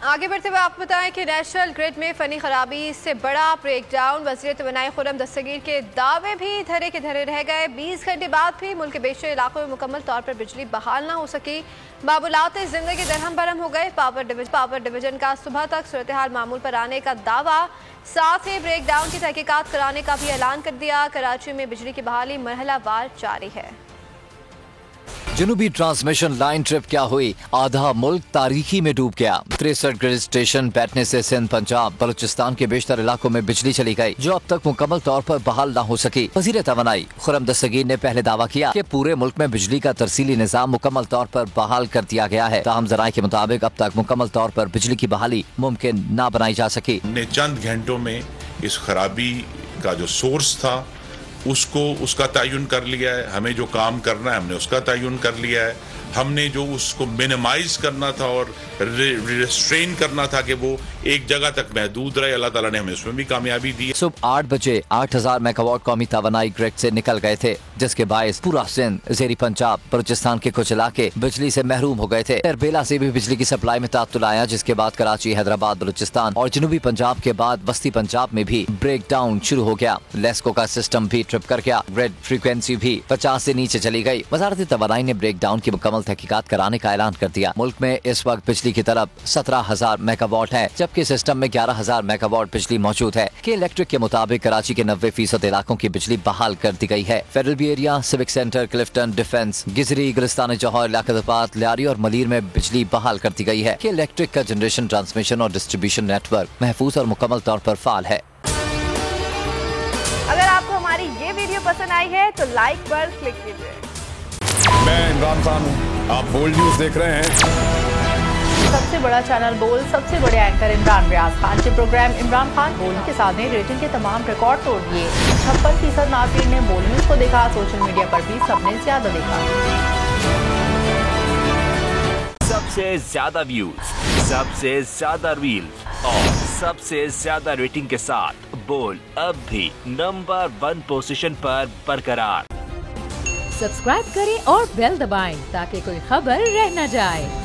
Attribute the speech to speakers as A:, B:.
A: आगे बढ़ते हुए आपको बताएं कि नेशनल ग्रिड में फनी खराबी से बड़ा ब्रेकडाउन। वज़ीर तवानाई खुर्रम दस्तगीर के दावे भी धरे के धरे रह गए। 20 घंटे बाद भी मुल्क के बेशतर इलाकों में मुकम्मल तौर पर बिजली बहाल ना हो सकी। मामूलात जिंदगी दरहम बरहम हो गए। पावर डिवीजन का सुबह तक सूरत हाल मामूल पर आने का दावा, साथ ही ब्रेकडाउन की तहकीकात कराने का भी ऐलान कर दिया। कराची में बिजली की बहाली मरहलावार जारी है।
B: जनूबी ट्रांसमिशन लाइन ट्रिप क्या हुई, आधा मुल्क तारीखी में डूब गया। 63 ग्रिड स्टेशन बैठने से सिंध, पंजाब, बलूचिस्तान के बेशतर इलाकों में बिजली चली गई, जो अब तक मुकम्मल तौर पर बहाल न हो सकी। वज़ीर तवानाई खुर्रम दस्तगीर ने पहले दावा किया कि पूरे मुल्क में बिजली का तरसीली निज़ाम मुकम्मल तौर पर बहाल कर दिया गया है। ताहम ज़राए के मुताबिक अब तक मुकम्मल तौर पर बिजली की बहाली मुमकिन न बनाई जा सकी।
C: हमने चंद घंटों में इस खराबी का जो सोर्स था उसका तयन कर लिया है। हमें जो काम करना है हमने उसका तयन कर लिया है। हमने जो उसको मिनिमाइज करना था और रिस्ट्रेन करना था कि वो एक जगह तक महदूद रहे, अल्लाह ताला ने हमें उसमें भी कामयाबी दी।
B: सुबह 8 बजे 8000 मेगावाट कौमी तवानाई ग्रिड से निकल गए थे, जिसके बायस पूरा सिंध, ज़ेरी पंजाब, बलूचिस्तान के कुछ इलाके बिजली से महरूम हो गए थे। तरबेला से भी बिजली की सप्लाई में तातुल आया, जिसके बाद कराची, हैदराबाद, बलूचिस्तान और जनूबी पंजाब के बाद वस्ती पंजाब में भी ब्रेक डाउन शुरू हो गया। लेस्को का सिस्टम भी ट्रिप कर गया। ग्रिड फ्रीक्वेंसी भी 50 से नीचे चली गई। वज़ारत तवानाई ने ब्रेक डाउन की मुकम्मल तहकीकात कराने का ऐलान कर दिया। मुल्क में इस वक्त बिजली की तरफ 17,000 मेगावाट है, जबकि सिस्टम में 11,000 मेगावाट बिजली मौजूद है। के इलेक्ट्रिक के मुताबिक कराची के 90% इलाकों की बिजली बहाल कर दी गई है। Federal B area, civic centre, Clifton, defence, Gizri, Gulistan Jauhar, Liaquatabad, Lyari और मलीर में बिजली बहाल कर दी गई है। के इलेक्ट्रिक का जनरेशन, ट्रांसमिशन और डिस्ट्रीब्यूशन नेटवर्क महफूज और मुकम्मल तौर पर फाल है।
A: अगर आपको हमारी ये वीडियो पसंद आई है तो लाइक पर क्लिक कीजिए।
D: मैं इमरान खान हूँ, आप बोल्ड न्यूज देख रहे हैं।
E: सबसे बड़ा चैनल बोल, सबसे बड़े एंकर इमरान रियाज खान के प्रोग्राम इमरान खान बोल के साथ रेटिंग के तमाम रिकॉर्ड तोड़ दिए। 56% नाज़रीन ने बोल न्यूज को देखा। सोशल मीडिया पर भी सबने ज्यादा देखा।
F: सबसे ज्यादा व्यूज, सबसे ज्यादा रील्स और सबसे ज्यादा रेटिंग के साथ बोल अब भी नंबर 1 पोजीशन पर बरकरार।
G: सब्सक्राइब करें और बेल दबाएं ताकि कोई खबर रह न जाए।